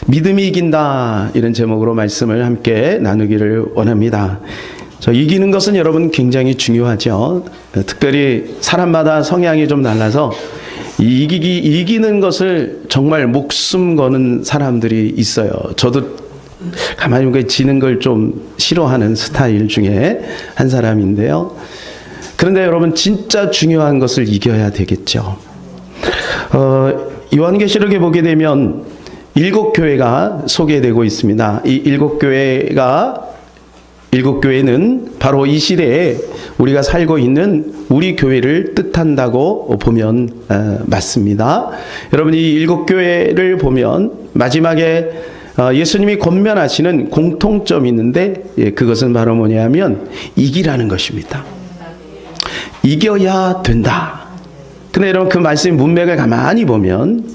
믿음이 이긴다, 이런 제목으로 말씀을 함께 나누기를 원합니다. 이기는 것은 여러분 굉장히 중요하죠. 특별히 사람마다 성향이 좀 달라서 이기는 것을 정말 목숨 거는 사람들이 있어요. 저도 가만히 보니까 지는 걸 좀 싫어하는 스타일 중에 한 사람인데요. 그런데 여러분 진짜 중요한 것을 이겨야 되겠죠. 요한계시록에 보게 되면 7교회가 소개되고 있습니다. 이 7교회는 바로 이 시대에 우리가 살고 있는 우리 교회를 뜻한다고 보면 맞습니다. 여러분, 이 7교회를 보면 마지막에 예수님이 권면하시는 공통점이 있는데, 그것은 바로 뭐냐면 이기라는 것입니다. 이겨야 된다. 근데 여러분, 그 말씀의 문맥을 가만히 보면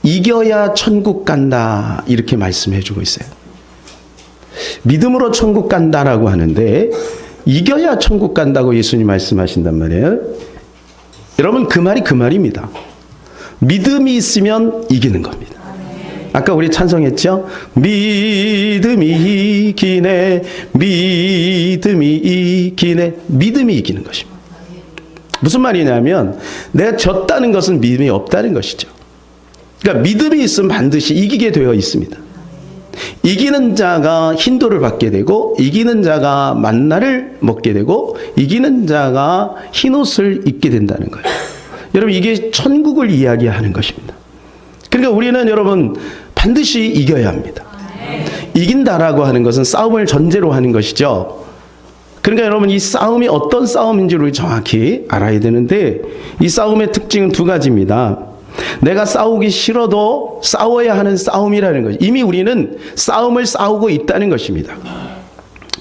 이겨야 천국 간다, 이렇게 말씀해 주고 있어요. 믿음으로 천국 간다라고 하는데 이겨야 천국 간다고 예수님 말씀하신단 말이에요. 여러분, 그 말이 그 말입니다. 믿음이 있으면 이기는 겁니다. 아까 우리 찬송했죠? 믿음이 이기네, 믿음이 이기네. 믿음이 이기는 것입니다. 무슨 말이냐면 내가 졌다는 것은 믿음이 없다는 것이죠. 그러니까 믿음이 있으면 반드시 이기게 되어 있습니다. 이기는 자가 힌도를 받게 되고, 이기는 자가 만나를 먹게 되고, 이기는 자가 흰옷을 입게 된다는 거예요. 여러분, 이게 천국을 이야기하는 것입니다. 그러니까 우리는 여러분 반드시 이겨야 합니다. 이긴다라고 하는 것은 싸움을 전제로 하는 것이죠. 그러니까 여러분, 이 싸움이 어떤 싸움인지를 우리 정확히 알아야 되는데, 이 싸움의 특징은 두 가지입니다. 내가 싸우기 싫어도 싸워야 하는 싸움이라는 거죠. 이미 우리는 싸움을 싸우고 있다는 것입니다.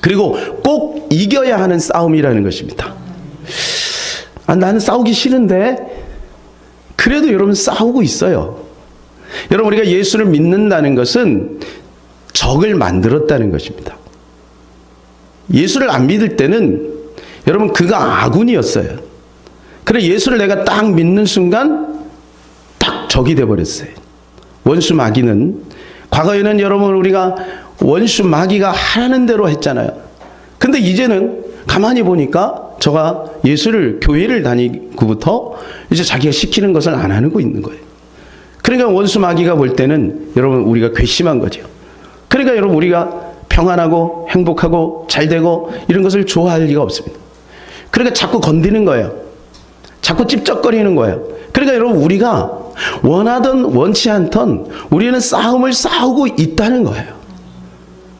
그리고 꼭 이겨야 하는 싸움이라는 것입니다. 나는 싸우기 싫은데 그래도 여러분 싸우고 있어요. 여러분, 우리가 예수를 믿는다는 것은 적을 만들었다는 것입니다. 예수를 안 믿을 때는 여러분 그가 아군이었어요. 그래 예수를 내가 딱 믿는 순간 적이 되어버렸어요. 원수 마귀는, 과거에는 여러분 우리가 원수 마귀가 하라는 대로 했잖아요. 근데 이제는 가만히 보니까 저가 예수를, 교회를 다니고부터 이제 자기가 시키는 것을 안 하고 있는 거예요. 그러니까 원수 마귀가 볼 때는 여러분 우리가 괘씸한 거죠. 그러니까 여러분 우리가 평안하고 행복하고 잘되고 이런 것을 좋아할 리가 없습니다. 그러니까 자꾸 건드는 거예요. 자꾸 찝쩍거리는 거예요. 그러니까 여러분 우리가 원하든 원치 않든 우리는 싸움을 싸우고 있다는 거예요.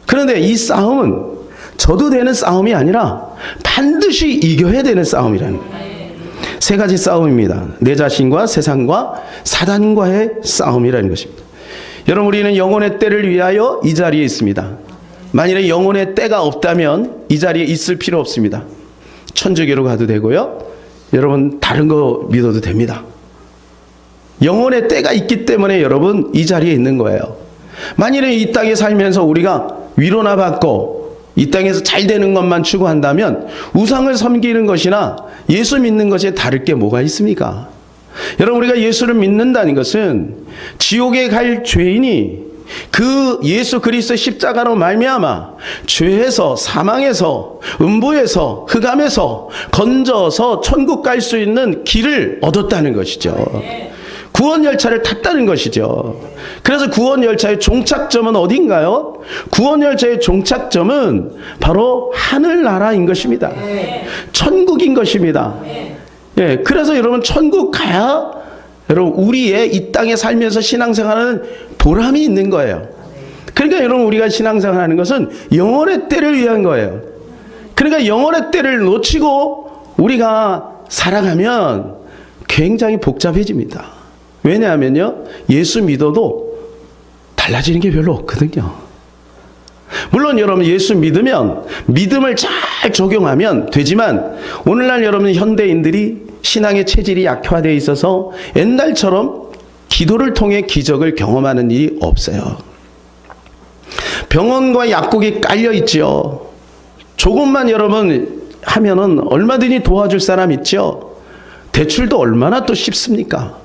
그런데 이 싸움은 저도 되는 싸움이 아니라 반드시 이겨야 되는 싸움이라는 거예요. 세 가지 싸움입니다. 내 자신과 세상과 사단과의 싸움이라는 것입니다. 여러분, 우리는 영혼의 때를 위하여 이 자리에 있습니다. 만일에 영혼의 때가 없다면 이 자리에 있을 필요 없습니다. 천주교로 가도 되고요, 여러분 다른 거 믿어도 됩니다. 영혼의 때가 있기 때문에 여러분 이 자리에 있는 거예요. 만일에 이 땅에 살면서 우리가 위로나 받고 이 땅에서 잘 되는 것만 추구한다면 우상을 섬기는 것이나 예수 믿는 것에 다를 게 뭐가 있습니까? 여러분, 우리가 예수를 믿는다는 것은 지옥에 갈 죄인이 그 예수 그리스도의 십자가로 말미암아 죄에서, 사망에서, 음부에서, 흑암에서 건져서 천국 갈 수 있는 길을 얻었다는 것이죠. 구원 열차를 탔다는 것이죠. 그래서 구원 열차의 종착점은 어딘가요? 구원 열차의 종착점은 바로 하늘나라인 것입니다. 천국인 것입니다. 예, 그래서 여러분 천국 가야 여러분 우리의 이 땅에 살면서 신앙생활하는 보람이 있는 거예요. 그러니까 여러분 우리가 신앙생활하는 것은 영혼의 때를 위한 거예요. 그러니까 영혼의 때를 놓치고 우리가 살아가면 굉장히 복잡해집니다. 왜냐하면요, 예수 믿어도 달라지는 게 별로 없거든요. 물론 여러분 예수 믿으면 믿음을 잘 적용하면 되지만, 오늘날 여러분 현대인들이 신앙의 체질이 약화되어 있어서 옛날처럼 기도를 통해 기적을 경험하는 일이 없어요. 병원과 약국이 깔려 있죠. 조금만 여러분 하면은 얼마든지 도와줄 사람 있죠. 대출도 얼마나 또 쉽습니까?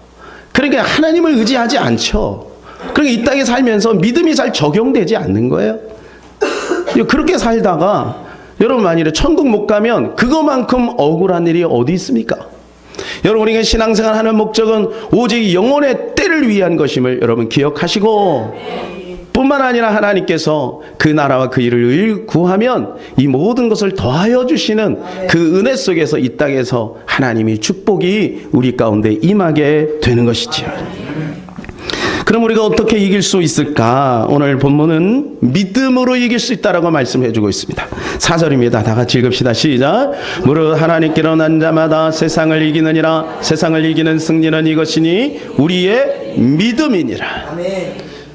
그러니까 하나님을 의지하지 않죠. 그러니까 이 땅에 살면서 믿음이 잘 적용되지 않는 거예요. 그렇게 살다가 여러분 만일에 천국 못 가면 그거만큼 억울한 일이 어디 있습니까? 여러분 우리가 신앙생활 하는 목적은 오직 영혼의 때를 위한 것임을 여러분 기억하시고, 뿐만 아니라 하나님께서 그 나라와 그 일을 구하면 이 모든 것을 더하여 주시는 그 은혜 속에서 이 땅에서 하나님이 축복이 우리 가운데 임하게 되는 것이지요. 그럼 우리가 어떻게 이길 수 있을까? 오늘 본문은 믿음으로 이길 수 있다라고 말씀해 주고 있습니다. 4절입니다. 다 같이 읽읍시다. 시작. 무릇 하나님께로 난 자마다 세상을 이기느니라. 세상을 이기는 승리는 이것이니 우리의 믿음이니라.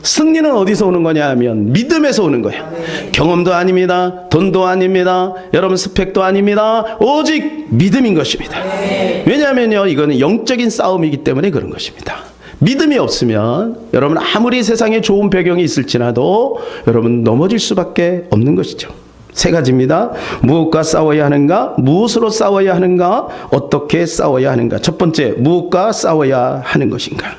승리는 어디서 오는 거냐 하면 믿음에서 오는 거예요. 경험도 아닙니다. 돈도 아닙니다. 여러분 스펙도 아닙니다. 오직 믿음인 것입니다. 왜냐하면요, 이거는 영적인 싸움이기 때문에 그런 것입니다. 믿음이 없으면 여러분 아무리 세상에 좋은 배경이 있을지라도 여러분 넘어질 수밖에 없는 것이죠. 세 가지입니다. 무엇과 싸워야 하는가? 무엇으로 싸워야 하는가? 어떻게 싸워야 하는가? 첫 번째, 무엇과 싸워야 하는 것인가?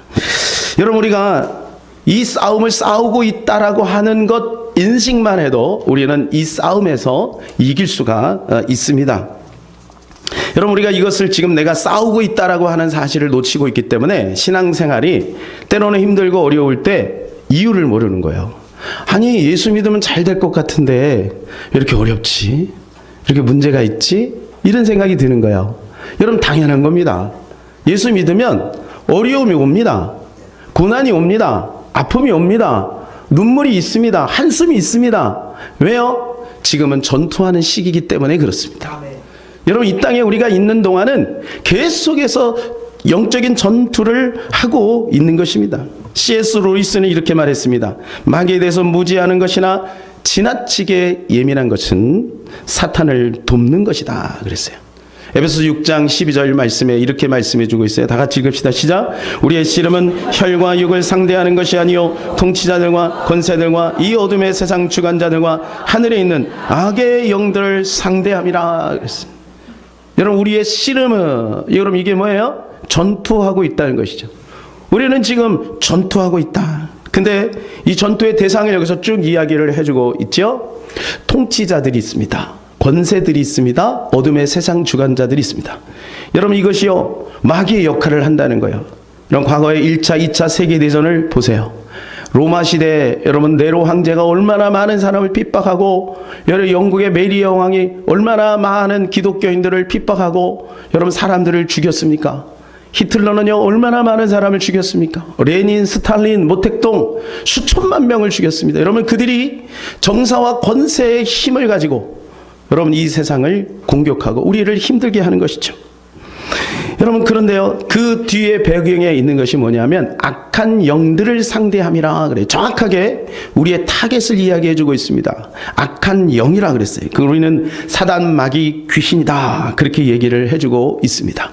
여러분 우리가 이 싸움을 싸우고 있다라고 하는 것 인식만 해도 우리는 이 싸움에서 이길 수가 있습니다. 여러분 우리가 이것을 지금 내가 싸우고 있다라고 하는 사실을 놓치고 있기 때문에 신앙생활이 때로는 힘들고 어려울 때 이유를 모르는 거예요. 아니 예수 믿으면 잘 될 것 같은데 왜 이렇게 어렵지? 이렇게 문제가 있지? 이런 생각이 드는 거예요. 여러분 당연한 겁니다. 예수 믿으면 어려움이 옵니다. 고난이 옵니다. 아픔이 옵니다. 눈물이 있습니다. 한숨이 있습니다. 왜요? 지금은 전투하는 시기이기 때문에 그렇습니다. 여러분 이 땅에 우리가 있는 동안은 계속해서 영적인 전투를 하고 있는 것입니다. C.S. 루이스는 이렇게 말했습니다. 마귀에 대해서 무지하는 것이나 지나치게 예민한 것은 사탄을 돕는 것이다 그랬어요. 에베소서 6장 12절 말씀에 이렇게 말씀해 주고 있어요. 다 같이 읽읍시다. 시작. 우리의 씨름은 혈과 육을 상대하는 것이 아니요 통치자들과 권세들과 이 어둠의 세상 주관자들과 하늘에 있는 악의 영들을 상대함이라 그랬어요. 여러분 우리의 씨름은 여러분 이게 뭐예요? 전투하고 있다는 것이죠. 우리는 지금 전투하고 있다. 근데 이 전투의 대상을 여기서 쭉 이야기를 해주고 있죠. 통치자들이 있습니다. 권세들이 있습니다. 어둠의 세상 주관자들이 있습니다. 여러분 이것이요 마귀의 역할을 한다는 거예요. 여러분 과거의 1차, 2차 세계대전을 보세요. 로마 시대 여러분 네로 황제가 얼마나 많은 사람을 핍박하고, 여러분 영국의 메리 여왕이 얼마나 많은 기독교인들을 핍박하고 여러분 사람들을 죽였습니까? 히틀러는요 얼마나 많은 사람을 죽였습니까? 레닌, 스탈린, 모택동 수천만 명을 죽였습니다. 여러분 그들이 정사와 권세의 힘을 가지고 여러분 이 세상을 공격하고 우리를 힘들게 하는 것이죠. 여러분 그런데요 그 뒤에 배경에 있는 것이 뭐냐면 악한 영들을 상대함이라 그래요. 정확하게 우리의 타겟을 이야기해 주고 있습니다. 악한 영이라 그랬어요. 그 우리는 사단, 마귀, 귀신이다 그렇게 얘기를 해주고 있습니다.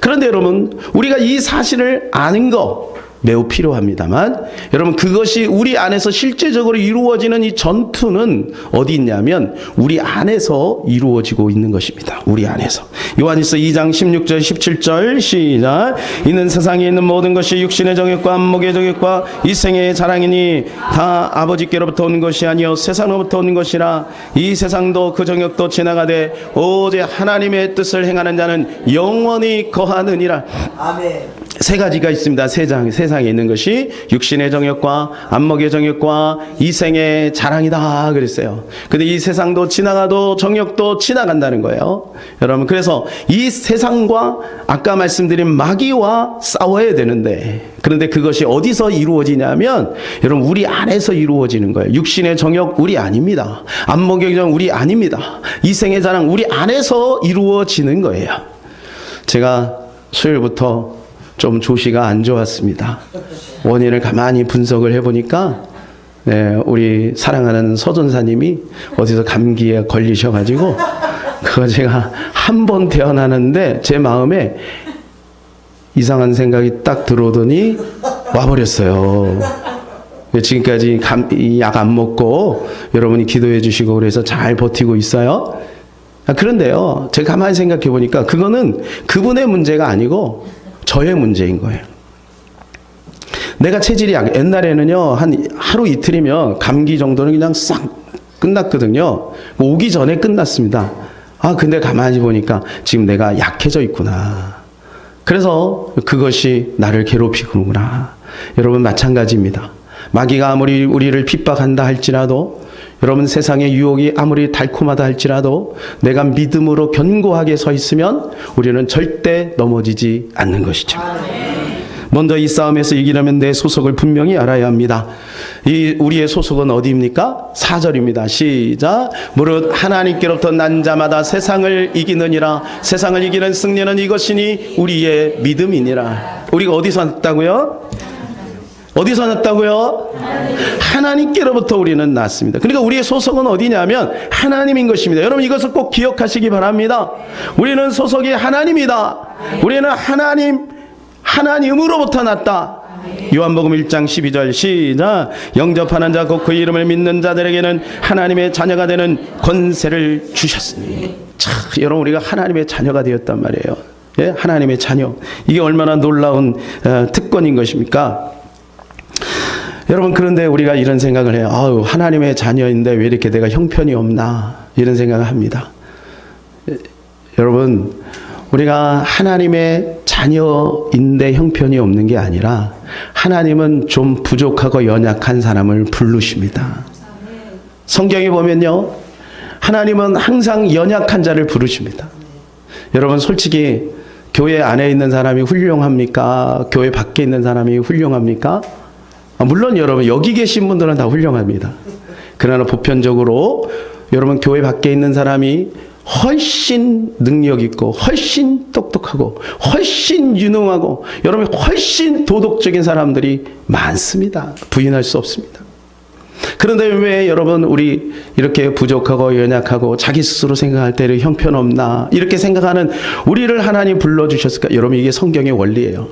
그런데 여러분 우리가 이 사실을 아는 거 매우 필요합니다만, 여러분 그것이 우리 안에서 실제적으로 이루어지는 이 전투는 어디 있냐면 우리 안에서 이루어지고 있는 것입니다. 우리 안에서. 요한일서 2장 16절 17절 시작. 이는 세상에 있는 모든 것이 육신의 정욕과 안목의 정욕과 이 생애의 자랑이니 다 아버지께로부터 온 것이 아니요 세상으로부터 온 것이라. 이 세상도 그 정욕도 지나가되 오직 하나님의 뜻을 행하는 자는 영원히 거하느니라. 아멘. 세 가지가 있습니다. 세상에 있는 것이 육신의 정욕과 안목의 정욕과 이생의 자랑이다 그랬어요. 근데 이 세상도 지나가도 정욕도 지나간다는 거예요. 여러분 그래서 이 세상과 아까 말씀드린 마귀와 싸워야 되는데, 그런데 그것이 어디서 이루어지냐면 여러분 우리 안에서 이루어지는 거예요. 육신의 정욕 우리 아닙니다. 안목의 정욕 우리 아닙니다. 이생의 자랑 우리 안에서 이루어지는 거예요. 제가 수요일부터 좀 조시가 안 좋았습니다. 원인을 가만히 분석을 해보니까 우리 사랑하는 서전사님이 어디서 감기에 걸리셔가지고 그거 제가 한 번 태어나는데 제 마음에 이상한 생각이 딱 들어오더니 와버렸어요. 지금까지 약 안 먹고 여러분이 기도해 주시고 그래서 잘 버티고 있어요. 그런데요 제가 가만히 생각해 보니까 그거는 그분의 문제가 아니고 저의 문제인 거예요. 내가 체질이 옛날에는요, 한 하루 이틀이면 감기 정도는 그냥 싹 끝났거든요. 오기 전에 끝났습니다. 근데 가만히 보니까 지금 내가 약해져 있구나. 그래서 그것이 나를 괴롭히구나. 여러분 마찬가지입니다. 마귀가 아무리 우리를 핍박한다 할지라도, 여러분 세상의 유혹이 아무리 달콤하다 할지라도 내가 믿음으로 견고하게 서 있으면 우리는 절대 넘어지지 않는 것이죠. 먼저 이 싸움에서 이기려면 내 소속을 분명히 알아야 합니다. 우리의 소속은 어디입니까? 4절입니다. 시작. 무릇 하나님께로부터 난 자마다 세상을 이기느니라. 세상을 이기는 승리는 이것이니 우리의 믿음이니라. 우리가 어디서 났다고요? 어디서 났다고요? 하나님께로부터 우리는 났습니다. 그러니까 우리의 소속은 어디냐면 하나님인 것입니다. 여러분 이것을 꼭 기억하시기 바랍니다. 우리는 소속이 하나님이다. 우리는 하나님으로부터 났다. 요한복음 1장 12절 시작. 영접하는 자 곧 그 이름을 믿는 자들에게는 하나님의 자녀가 되는 권세를 주셨으니. 참, 여러분 우리가 하나님의 자녀가 되었단 말이에요. 예? 하나님의 자녀. 이게 얼마나 놀라운 특권인 것입니까? 여러분 그런데 우리가 이런 생각을 해요. 하나님의 자녀인데 왜 이렇게 내가 형편이 없나, 이런 생각을 합니다. 여러분 우리가 하나님의 자녀인데 형편이 없는 게 아니라 하나님은 좀 부족하고 연약한 사람을 부르십니다. 성경에 보면요, 하나님은 항상 연약한 자를 부르십니다. 여러분 솔직히 교회 안에 있는 사람이 훌륭합니까? 교회 밖에 있는 사람이 훌륭합니까? 물론 여러분 여기 계신 분들은 다 훌륭합니다. 그러나 보편적으로 여러분 교회 밖에 있는 사람이 훨씬 능력 있고 훨씬 똑똑하고 훨씬 유능하고 여러분 훨씬 도덕적인 사람들이 많습니다. 부인할 수 없습니다. 그런데 왜 여러분 우리 이렇게 부족하고 연약하고 자기 스스로 생각할 때는 형편없나 이렇게 생각하는 우리를 하나님 불러주셨을까? 여러분 이게 성경의 원리예요.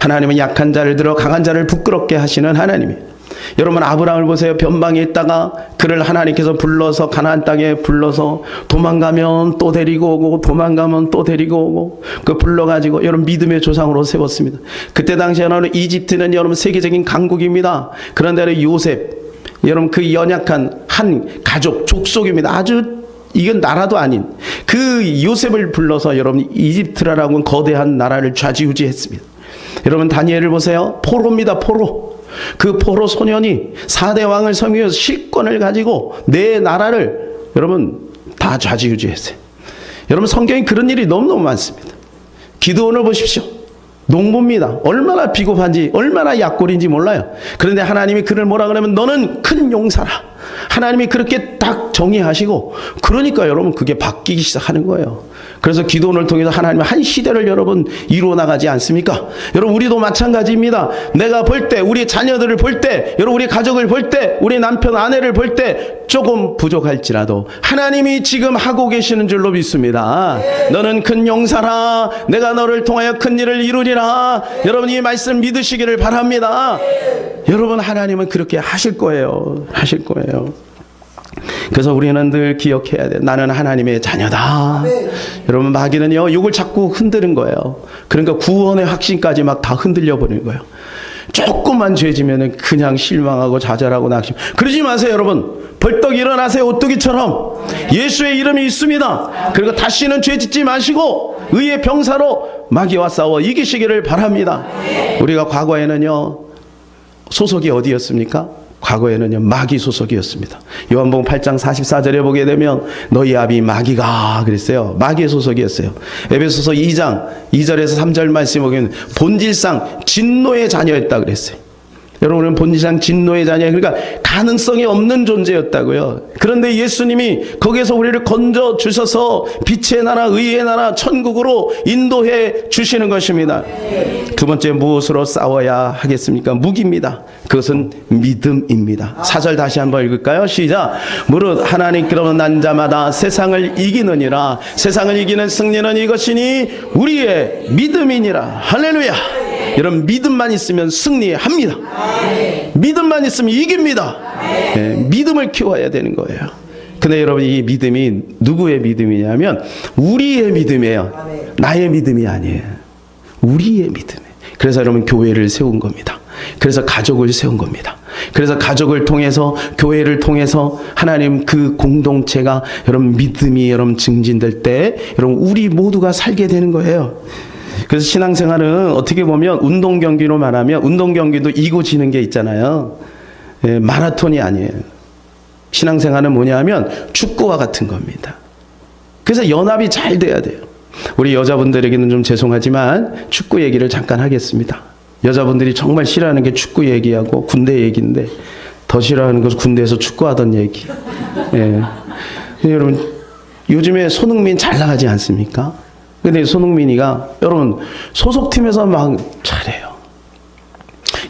하나님은 약한 자를 들어 강한 자를 부끄럽게 하시는 하나님이에요. 여러분 아브라함을 보세요. 변방에 있다가 그를 하나님께서 불러서 가나안 땅에 불러서 도망가면 또 데리고 오고 도망가면 또 데리고 오고 그 불러가지고 여러분 믿음의 조상으로 세웠습니다. 그때 당시에는 이집트는 여러분 세계적인 강국입니다. 그런데 요셉 여러분 그 연약한 한 가족 족속입니다. 아주 이건 나라도 아닌 그 요셉을 불러서 여러분 이집트라는 거대한 나라를 좌지우지했습니다. 여러분 다니엘을 보세요. 포로입니다. 포로. 그 포로 소년이 4대 왕을 섬기면서 실권을 가지고 내 나라를 여러분 다 좌지우지했어요. 여러분 성경에 그런 일이 너무너무 많습니다. 기드온을 보십시오. 농부입니다. 얼마나 비겁한지 얼마나 약골인지 몰라요. 그런데 하나님이 그를 뭐라 그러면 너는 큰 용사라. 하나님이 그렇게 딱 정의하시고 그러니까 여러분 그게 바뀌기 시작하는 거예요. 그래서 기도원을 통해서 하나님은 한 시대를 여러분 이루어 나가지 않습니까? 여러분 우리도 마찬가지입니다. 내가 볼 때 우리 자녀들을 볼 때 여러분 우리 가족을 볼 때 우리 남편 아내를 볼 때 조금 부족할지라도 하나님이 지금 하고 계시는 줄로 믿습니다. 너는 큰 용사라. 내가 너를 통하여 큰 일을 이루리라. 여러분 이 말씀 믿으시기를 바랍니다. 여러분 하나님은 그렇게 하실 거예요. 하실 거예요. 그래서 우리는 늘 기억해야 돼. 나는 하나님의 자녀다. 여러분 마귀는요 이걸 자꾸 흔드는 거예요. 그러니까 구원의 확신까지 막 다 흔들려 버리는 거예요. 조금만 죄지면은 그냥 실망하고 좌절하고 낙심. 그러지 마세요 여러분. 벌떡 일어나세요. 오뚜기처럼. 예수의 이름이 있습니다. 그리고 다시는 죄짓지 마시고 의의 병사로 마귀와 싸워 이기시기를 바랍니다. 우리가 과거에는요 소속이 어디였습니까? 과거에는요 마귀 소속이었습니다. 요한복음 8장 44절에 보게 되면 너희 아비 마귀가 그랬어요. 마귀의 소속이었어요. 에베소서 2장 2절에서 3절 말씀에 보면 본질상 진노의 자녀였다 그랬어요. 여러분은 본질상 진노의 자녀, 그러니까 가능성이 없는 존재였다고요. 그런데 예수님이 거기에서 우리를 건져 주셔서 빛의 나라, 의의 나라, 천국으로 인도해 주시는 것입니다. 두 번째 무엇으로 싸워야 하겠습니까? 무기입니다. 그것은 믿음입니다. 4절 다시 한번 읽을까요? 시작. 무릇 하나님께로부터 난 자마다 세상을 이기느니라. 세상을 이기는 승리는 이것이니 우리의 믿음이니라. 할렐루야. 여러분 믿음만 있으면 승리합니다. 믿음만 있으면 이깁니다. 네, 믿음을 키워야 되는 거예요. 근데 여러분 이 믿음이 누구의 믿음이냐면 우리의 믿음이에요. 나의 믿음이 아니에요. 우리의 믿음이에요. 그래서 여러분 교회를 세운 겁니다. 그래서 가족을 세운 겁니다. 그래서 가족을 통해서, 교회를 통해서 하나님 그 공동체가 여러분 믿음이 여러분 증진될 때 여러분 우리 모두가 살게 되는 거예요. 그래서 신앙생활은 어떻게 보면 운동 경기로 말하면 운동 경기도 이고 지는 게 있잖아요. 예, 마라톤이 아니에요. 신앙생활은 뭐냐면 축구와 같은 겁니다. 그래서 연합이 잘 돼야 돼요. 우리 여자분들에게는 좀 죄송하지만 축구 얘기를 잠깐 하겠습니다. 여자분들이 정말 싫어하는 게 축구 얘기하고 군대 얘기인데 더 싫어하는 것은 군대에서 축구하던 얘기. 예. 여러분 요즘에 손흥민 잘 나가지 않습니까? 근데 손흥민이가 여러분 소속팀에서 막 잘해요.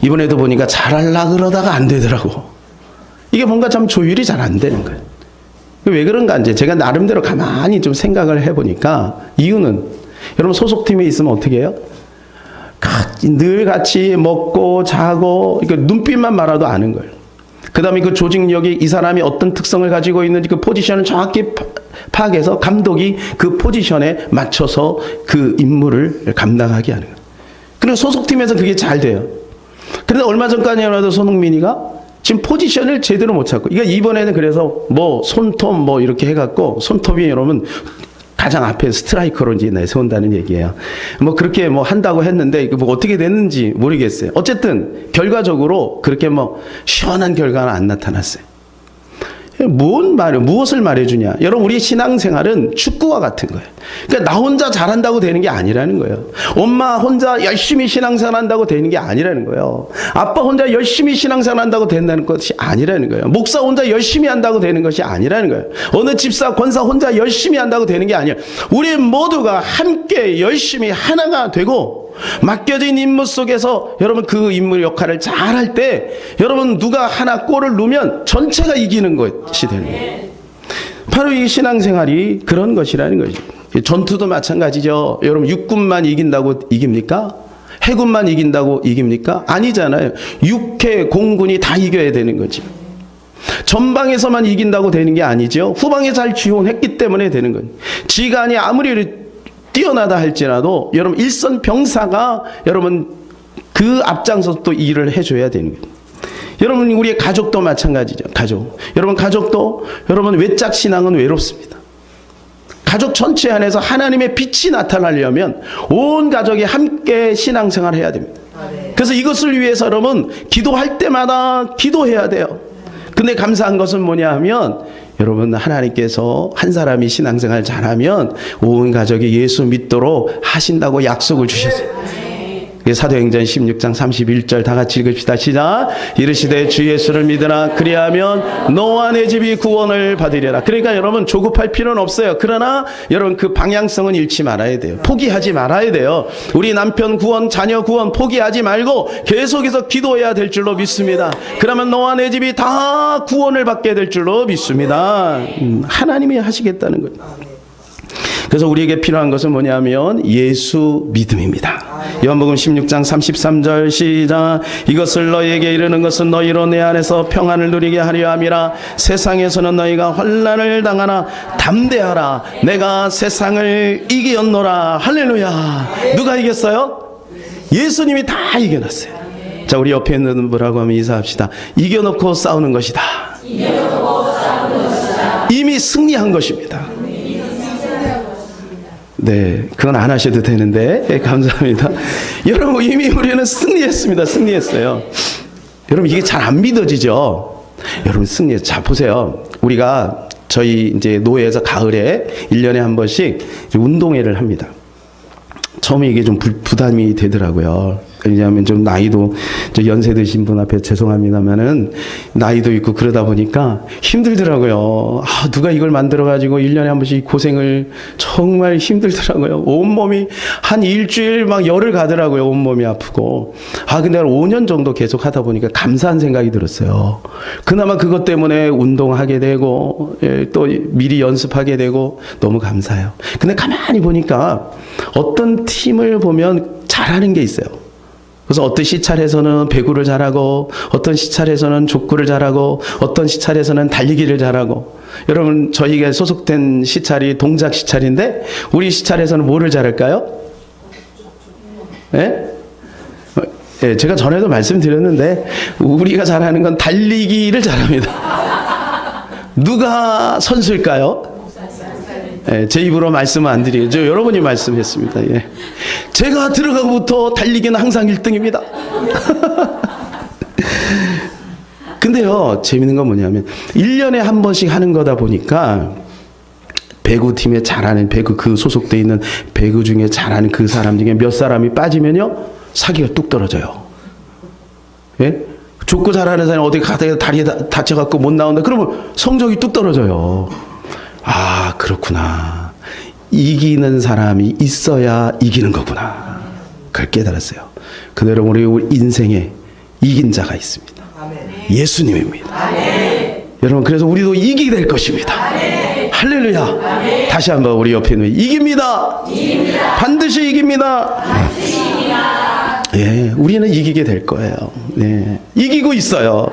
이번에도 보니까 잘하려고 그러다가 안 되더라고. 이게 뭔가 참 조율이 잘 안 되는 거예요. 왜 그런가 이제 제가 나름대로 가만히 좀 생각을 해보니까 이유는 여러분 소속팀에 있으면 어떻게 해요? 늘 같이 먹고 자고 눈빛만 말아도 아는 거예요. 그 다음에 그 조직력이 이 사람이 어떤 특성을 가지고 있는지 그 포지션을 정확히 파악해서 감독이 그 포지션에 맞춰서 그 임무를 감당하게 하는 거예요. 그리고 소속팀에서 그게 잘 돼요. 그런데 얼마 전까지라도 손흥민이가 지금 포지션을 제대로 못 찾고, 이거 이번에는 그래서 뭐 손톱 뭐 이렇게 해갖고 손톱이 여러분 가장 앞에 스트라이커로 이제 내세운다는 얘기예요. 뭐 그렇게 뭐 한다고 했는데 뭐 어떻게 됐는지 모르겠어요. 어쨌든 결과적으로 그렇게 뭐 시원한 결과는 안 나타났어요. 무엇을 말해주냐? 여러분 우리 신앙생활은 축구와 같은 거예요. 그러니까 나 혼자 잘한다고 되는 게 아니라는 거예요. 엄마 혼자 열심히 신앙생활 한다고 되는 게 아니라는 거예요. 아빠 혼자 열심히 신앙생활 한다고 된다는 것이 아니라는 거예요. 목사 혼자 열심히 한다고 되는 것이 아니라는 거예요. 어느 집사, 권사 혼자 열심히 한다고 되는 게 아니에요. 우리 모두가 함께 열심히 하나가 되고 맡겨진 임무 속에서 여러분 그 임무 역할을 잘할 때 여러분 누가 하나 골을 넣으면 전체가 이기는 것이 되는 거예요. 바로 이 신앙생활이 그런 것이라는 거죠. 전투도 마찬가지죠. 여러분 육군만 이긴다고 이깁니까? 해군만 이긴다고 이깁니까? 아니잖아요. 육해 공군이 다 이겨야 되는 거지. 전방에서만 이긴다고 되는 게 아니죠. 후방에 잘 지원했기 때문에 되는 거예요. 지간이 아무리 뛰어나다 할지라도 여러분 일선 병사가 여러분 그 앞장서 또 일을 해줘야 되는 거예요. 여러분 우리의 가족도 마찬가지죠. 가족. 여러분 가족도 여러분 외짝 신앙은 외롭습니다. 가족 전체 안에서 하나님의 빛이 나타나려면 온 가족이 함께 신앙생활을 해야 됩니다. 그래서 이것을 위해서 여러분 기도할 때마다 기도해야 돼요. 근데 감사한 것은 뭐냐 하면 여러분 하나님께서 한 사람이 신앙생활 잘하면 온 가족이 예수 믿도록 하신다고 약속을 주셨어요. 사도행전 16장 31절 다 같이 읽읍시다. 시작. 이르시되 주 예수를 믿으라. 그리하면 너와 내 집이 구원을 받으리라. 그러니까 여러분 조급할 필요는 없어요. 그러나 여러분 그 방향성은 잃지 말아야 돼요. 포기하지 말아야 돼요. 우리 남편 구원, 자녀 구원 포기하지 말고 계속해서 기도해야 될 줄로 믿습니다. 그러면 너와 내 집이 다 구원을 받게 될 줄로 믿습니다. 하나님이 하시겠다는 거예요. 그래서 우리에게 필요한 것은 뭐냐면 예수 믿음입니다. 요한복음 16장 33절 시작. 이것을 너희에게 이르는 것은 너희로 내 안에서 평안을 누리게 하려 함이라. 세상에서는 너희가 환난을 당하나 담대하라. 내가 세상을 이기었노라. 할렐루야. 누가 이겼어요? 예수님이 다 이겨놨어요. 자, 우리 옆에 있는 분하고 한번 인사합시다. 이겨놓고 싸우는 것이다. 이미 승리한 것입니다. 네, 그건 안 하셔도 되는데, 네, 감사합니다. 여러분, 이미 우리는 승리했습니다. 승리했어요. 여러분, 이게 잘 안 믿어지죠? 여러분, 승리했어요. 자, 보세요. 우리가 저희 이제 노예에서 가을에 1년에 한 번씩 운동회를 합니다. 처음에 이게 좀 부담이 되더라고요. 왜냐하면 좀 나이도 연세 드신 분 앞에 죄송합니다만은 나이도 있고 그러다 보니까 힘들더라고요. 아, 누가 이걸 만들어가지고 1년에 한 번씩 고생을 정말 힘들더라고요. 온몸이 한 일주일 막 열을 가더라고요. 온몸이 아프고. 아, 근데 5년 정도 계속 하다 보니까 감사한 생각이 들었어요. 그나마 그것 때문에 운동하게 되고 또 미리 연습하게 되고 너무 감사해요. 근데 가만히 보니까 어떤 팀을 보면 잘하는 게 있어요. 그래서 어떤 시찰에서는 배구를 잘하고 어떤 시찰에서는 족구를 잘하고 어떤 시찰에서는 달리기를 잘하고. 여러분 저희가 소속된 시찰이 동작 시찰인데 우리 시찰에서는 뭐를 잘할까요? 네? 예, 제가 전에도 말씀드렸는데 우리가 잘하는 건 달리기를 잘합니다. 누가 선수일까요? 예, 제 입으로 말씀은 안 드리죠. 여러분이 말씀했습니다. 예. 제가 들어가고부터 달리기는 항상 1등입니다. 근데요, 재밌는 건 뭐냐면 1년에 한 번씩 하는 거다 보니까 배구팀에 잘하는 배구 그 소속돼 있는 배구 중에 잘하는 그 사람 중에 몇 사람이 빠지면요 사기가 뚝 떨어져요. 예? 족구 잘하는 사람이 어디 가다가 다리에 다쳐갖고 못 나온다. 그러면 성적이 뚝 떨어져요. 아, 그렇구나. 이기는 사람이 있어야 이기는 거구나. 그걸 깨달았어요. 근데 여러분 우리 인생에 이긴 자가 있습니다. 예수님입니다. 여러분 그래서 우리도 이기게 될 것입니다. 할렐루야. 다시 한번 우리 옆에 있는 이깁니다. 반드시 이깁니다. 예, 우리는 이기게 될 거예요. 네, 이기고 있어요.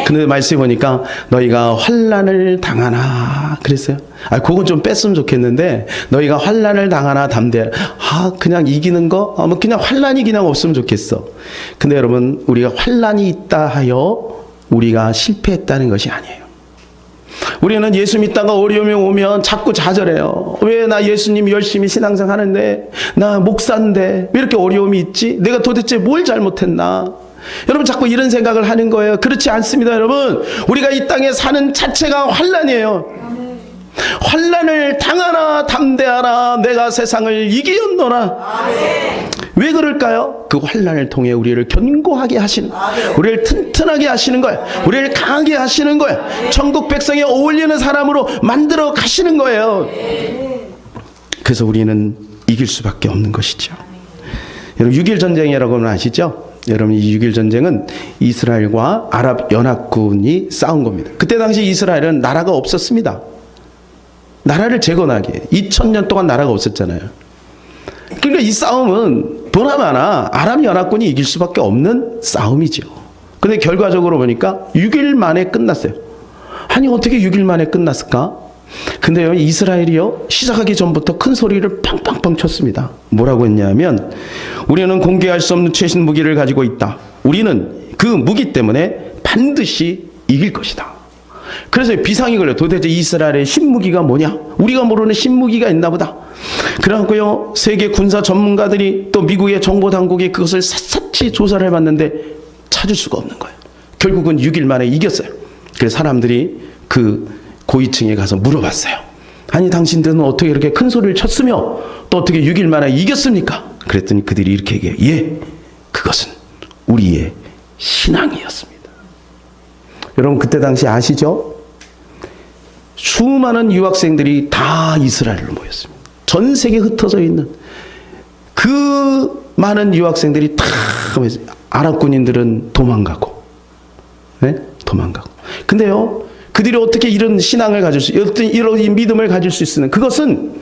근데 말씀해 보니까 너희가 환난을 당하나 그랬어요. 아, 그건 좀 뺐으면 좋겠는데 너희가 환난을 당하나 담대하라. 아, 그냥 이기는 거? 뭐 그냥 환난이 그냥 없으면 좋겠어. 근데 여러분 우리가 환난이 있다 하여 우리가 실패했다는 것이 아니에요. 우리는 예수 믿다가 어려움이 오면 자꾸 좌절해요. 왜 나 예수님 열심히 신앙생 하는데 나 목사인데 왜 이렇게 어려움이 있지? 내가 도대체 뭘 잘못했나? 여러분 자꾸 이런 생각을 하는 거예요. 그렇지 않습니다. 여러분 우리가 이 땅에 사는 자체가 환난이에요. 환난을 당하나 담대하라. 내가 세상을 이기었노라. 왜 그럴까요? 그 환난을 통해 우리를 견고하게 하시는, 우리를 튼튼하게 하시는 거예요. 우리를 강하게 하시는 거예요. 천국 백성에 어울리는 사람으로 만들어 가시는 거예요. 그래서 우리는 이길 수밖에 없는 것이죠. 여러분 6.1 전쟁이라고는 아시죠? 여러분 이 6.1 전쟁은 이스라엘과 아랍 연합군이 싸운 겁니다. 그때 당시 이스라엘은 나라가 없었습니다. 나라를 재건하게 2000년 동안 나라가 없었잖아요. 그러니까 이 싸움은 보나마나 아랍 연합군이 이길 수밖에 없는 싸움이죠. 근데 결과적으로 보니까 6일 만에 끝났어요. 아니 어떻게 6일 만에 끝났을까? 근데요 이스라엘이요 시작하기 전부터 큰 소리를 팡팡팡 쳤습니다. 뭐라고 했냐면 우리는 공개할 수 없는 최신 무기를 가지고 있다. 우리는 그 무기 때문에 반드시 이길 것이다. 그래서 비상이 걸려. 도대체 이스라엘의 신무기가 뭐냐? 우리가 모르는 신무기가 있나 보다. 그래갖고요 세계 군사 전문가들이 또 미국의 정보당국이 그것을 샅샅이 조사를 해봤는데 찾을 수가 없는 거예요. 결국은 6일 만에 이겼어요. 그래서 사람들이 그 고위층에 가서 물어봤어요. 아니 당신들은 어떻게 이렇게 큰 소리를 쳤으며 또 어떻게 6일 만에 이겼습니까? 그랬더니 그들이 이렇게 얘기해요. 예, 그것은 우리의 신앙이었습니다. 여러분 그때 당시 아시죠? 수많은 유학생들이 다 이스라엘로 모였습니다. 전 세계에 흩어져 있는 그 많은 유학생들이 다 아랍 군인들은 도망가고, 네? 도망가고. 근데요, 그들이 어떻게 이런 신앙을 가질 수, 이런 믿음을 가질 수 있는 그것은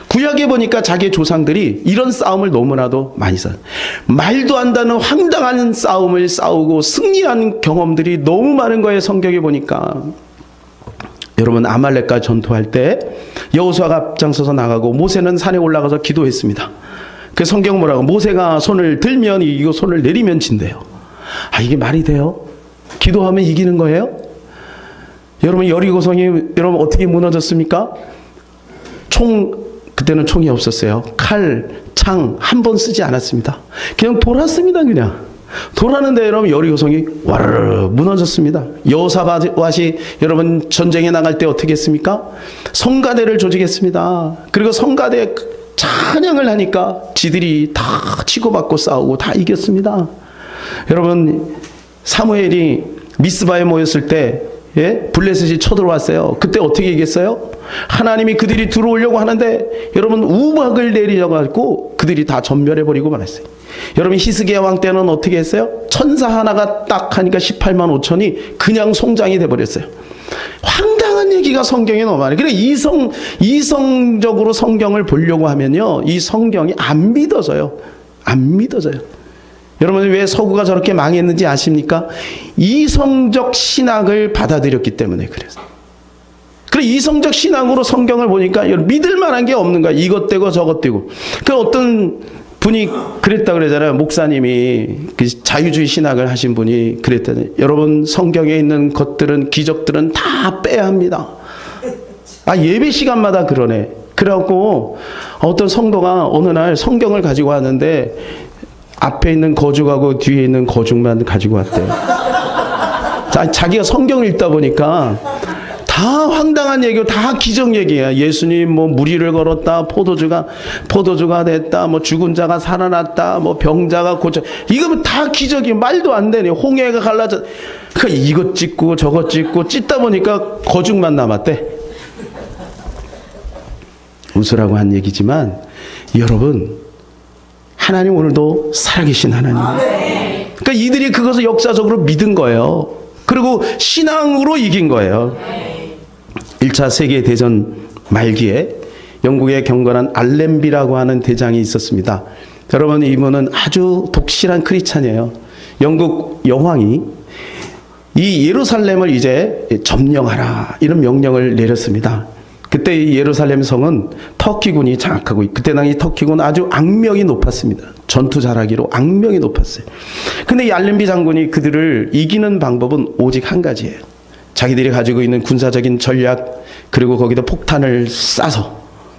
구약에 보니까 자기의 조상들이 이런 싸움을 너무나도 많이 싸요. 말도 안 되는 황당한 싸움을 싸우고 승리한 경험들이 너무 많은 거예요. 성경에 보니까. 여러분 아말렉과 전투할 때 여호수아가 앞장서서 나가고 모세는 산에 올라가서 기도했습니다. 그 성경 뭐라고? 모세가 손을 들면 이기고 손을 내리면 진대요. 아 이게 말이 돼요? 기도하면 이기는 거예요? 여러분 여리고성이 여러분 어떻게 무너졌습니까? 그때는 총이 없었어요. 칼, 창 한 번 쓰지 않았습니다. 그냥 돌았습니다. 그냥 돌았는데 여러분 여리고성이 와르르 무너졌습니다. 여호사밧이 여러분 전쟁에 나갈 때 어떻게 했습니까? 성가대를 조직했습니다. 그리고 성가대 찬양을 하니까 지들이 다 치고받고 싸우고 다 이겼습니다. 여러분 사무엘이 미스바에 모였을 때 예? 블레셋이 쳐들어왔어요. 그때 어떻게 얘기했어요? 하나님이 그들이 들어오려고 하는데 여러분 우박을 내리셔가지고 그들이 다 전멸해버리고 말았어요. 여러분 히스기야 왕 때는 어떻게 했어요? 천사 하나가 딱 하니까 18만 5천이 그냥 송장이 돼버렸어요. 황당한 얘기가 성경에 너무 많아요. 그래 이성적으로 성경을 보려고 하면요 이 성경이 안 믿어져요. 안 믿어져요. 여러분 왜 서구가 저렇게 망했는지 아십니까? 이성적 신학을 받아들였기 때문에 그래서. 그래 이성적 신앙으로 성경을 보니까 믿을 만한 게 없는 거야. 이것 되고 저것 되고. 그 어떤 분이 그랬다 그러잖아요. 목사님이 그 자유주의 신학을 하신 분이 그랬다니. 여러분 성경에 있는 것들은 기적들은 다 빼야 합니다. 예배 시간마다 그러네. 그래갖고 어떤 성도가 어느 날 성경을 가지고 왔는데 앞에 있는 거죽하고 뒤에 있는 거죽만 가지고 왔대. 자기가 성경을 읽다 보니까 다 황당한 얘기고 다 기적 얘기야. 예수님 뭐 무리를 걸었다, 포도주가 됐다, 뭐 죽은 자가 살아났다, 뭐 병자가 고쳐. 이거 다 기적이 말도 안 되네. 홍해가 갈라져. 그러니까 이것 찍고 저것 찍고 찢다 보니까 거죽만 남았대. 웃으라고 한 얘기지만 여러분, 하나님 오늘도 살아계신 하나님. 그러니까 이들이 그것을 역사적으로 믿은 거예요. 그리고 신앙으로 이긴 거예요. 1차 세계대전 말기에 영국의 경건한 알렌비라고 하는 대장이 있었습니다. 여러분, 이분은 아주 독실한 크리스찬이에요. 영국 여왕이 이 예루살렘을 이제 점령하라 이런 명령을 내렸습니다. 그때 이 예루살렘 성은 터키군이 장악하고, 그때 당시 터키군 아주 악명이 높았습니다. 전투 잘하기로 악명이 높았어요. 근데 이 알렌비 장군이 그들을 이기는 방법은 오직 한 가지예요. 자기들이 가지고 있는 군사적인 전략, 그리고 거기다 폭탄을 쏴서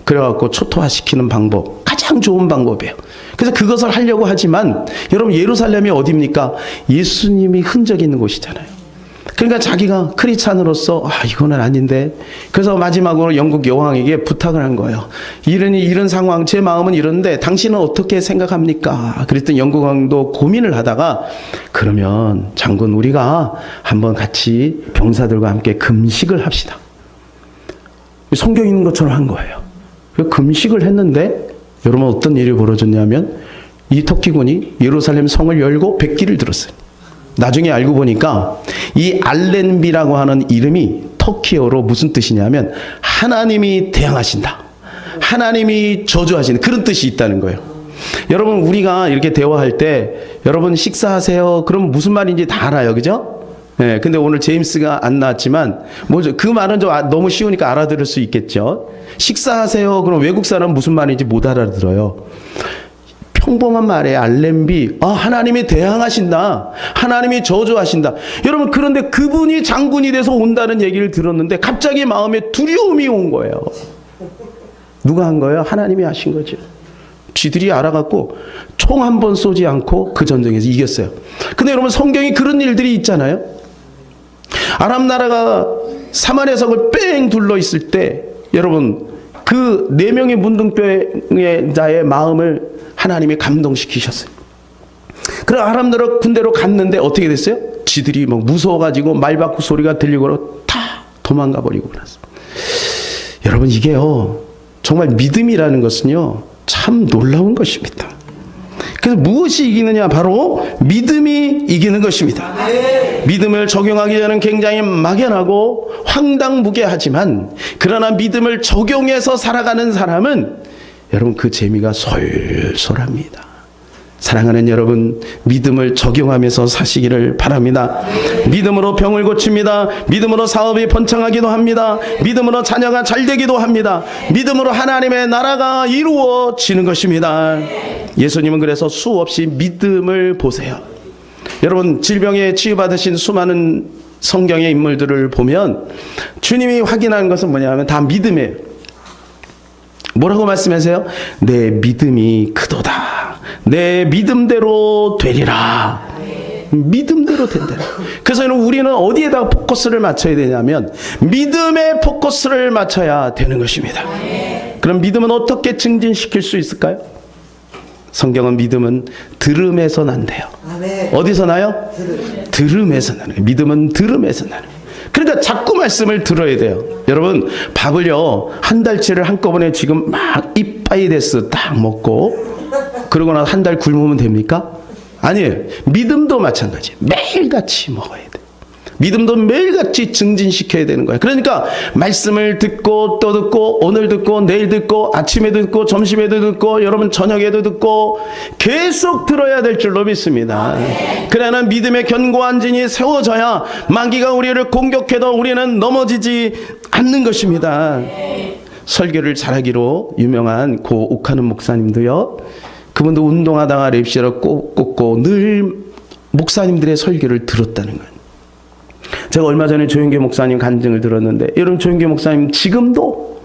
그래갖고 초토화시키는 방법, 가장 좋은 방법이에요. 그래서 그것을 하려고 하지만 여러분, 예루살렘이 어디입니까? 예수님이 흔적이 있는 곳이잖아요. 그러니까 자기가 크리스찬으로서 이거는 아닌데, 그래서 마지막으로 영국 여왕에게 부탁을 한 거예요. 이런 상황, 제 마음은 이런데 당신은 어떻게 생각합니까? 그랬더니 영국 왕도 고민을 하다가, 그러면 장군, 우리가 한번 같이 병사들과 함께 금식을 합시다. 성경에 있는 것처럼 한 거예요. 금식을 했는데 여러분, 어떤 일이 벌어졌냐면 이 터키군이 예루살렘 성을 열고 백기를 들었어요. 나중에 알고 보니까 이 알렌비라고 하는 이름이 터키어로 무슨 뜻이냐면 하나님이 대항하신다, 하나님이 저주하신다, 그런 뜻이 있다는 거예요. 여러분, 우리가 이렇게 대화할 때 여러분 식사하세요 그럼 무슨 말인지 다 알아요, 그죠? 네, 근데 오늘 제임스가 안 나왔지만 뭐죠? 그 말은 좀 너무 쉬우니까 알아들을 수 있겠죠. 식사하세요 그럼 외국 사람은 무슨 말인지 못 알아들어요. 평범한 말에 알렌비, 하나님이 대항하신다, 하나님이 저주하신다. 여러분, 그런데 그분이 장군이 돼서 온다는 얘기를 들었는데 갑자기 마음에 두려움이 온 거예요. 누가 한 거예요? 하나님이 하신 거죠. 쥐들이 알아갖고 총 한 번 쏘지 않고 그 전쟁에서 이겼어요. 근데 여러분, 성경에 그런 일들이 있잖아요. 아람 나라가 사마리아 성을 뺑 둘러 있을 때 여러분, 그 4명의 문둥병의 자의 마음을 하나님이 감동시키셨어요. 그럼 아람 나라 군대로 갔는데 어떻게 됐어요? 지들이 막 무서워가지고 말바꾸 소리가 들리고 다 도망가 버리고 그랬어요. 여러분, 이게요, 정말 믿음이라는 것은요, 참 놀라운 것입니다. 그래서 무엇이 이기느냐? 바로 믿음이 이기는 것입니다. 믿음을 적용하기 전에는 굉장히 막연하고 황당무계하지만, 그러나 믿음을 적용해서 살아가는 사람은 여러분, 그 재미가 솔솔합니다. 사랑하는 여러분, 믿음을 적용하면서 사시기를 바랍니다. 믿음으로 병을 고칩니다. 믿음으로 사업이 번창하기도 합니다. 믿음으로 자녀가 잘 되기도 합니다. 믿음으로 하나님의 나라가 이루어지는 것입니다. 예수님은 그래서 수없이 믿음을 보세요. 여러분, 질병에 치유받으신 수많은 성경의 인물들을 보면 주님이 확인한 것은 뭐냐면 다 믿음이에요. 뭐라고 말씀하세요? 내 믿음이 크도다. 내 믿음대로 되리라. 믿음대로 된다. 그래서 우리는 어디에다가 포커스를 맞춰야 되냐면 믿음에 포커스를 맞춰야 되는 것입니다. 그럼 믿음은 어떻게 증진시킬 수 있을까요? 성경은 믿음은 들음에서 난대요. 어디서 나요? 들음에서 나는 거예요. 믿음은 들음에서 나는 거예요. 그러니까 자꾸 말씀을 들어야 돼요. 여러분, 밥을요, 한 달치를 한꺼번에 지금 막 이빠이데스 딱 먹고 그러고 나서 한 달 굶으면 됩니까? 아니에요. 믿음도 마찬가지예요. 매일같이 먹어야 돼요. 믿음도 매일같이 증진시켜야 되는 거예요. 그러니까 말씀을 듣고 또 듣고, 오늘 듣고 내일 듣고 아침에도 듣고 점심에도 듣고 여러분 저녁에도 듣고 계속 들어야 될 줄로 믿습니다. 그러나 믿음의 견고한 진이 세워져야 마귀가 우리를 공격해도 우리는 넘어지지 않는 것입니다. 설교를 잘하기로 유명한 고 옥하는 목사님도요, 그분도 운동하다가 랩시를 꼭 꽂고 늘 목사님들의 설교를 들었다는 거예요. 제가 얼마 전에 조영규 목사님 간증을 들었는데, 여러분 조영규 목사님 지금도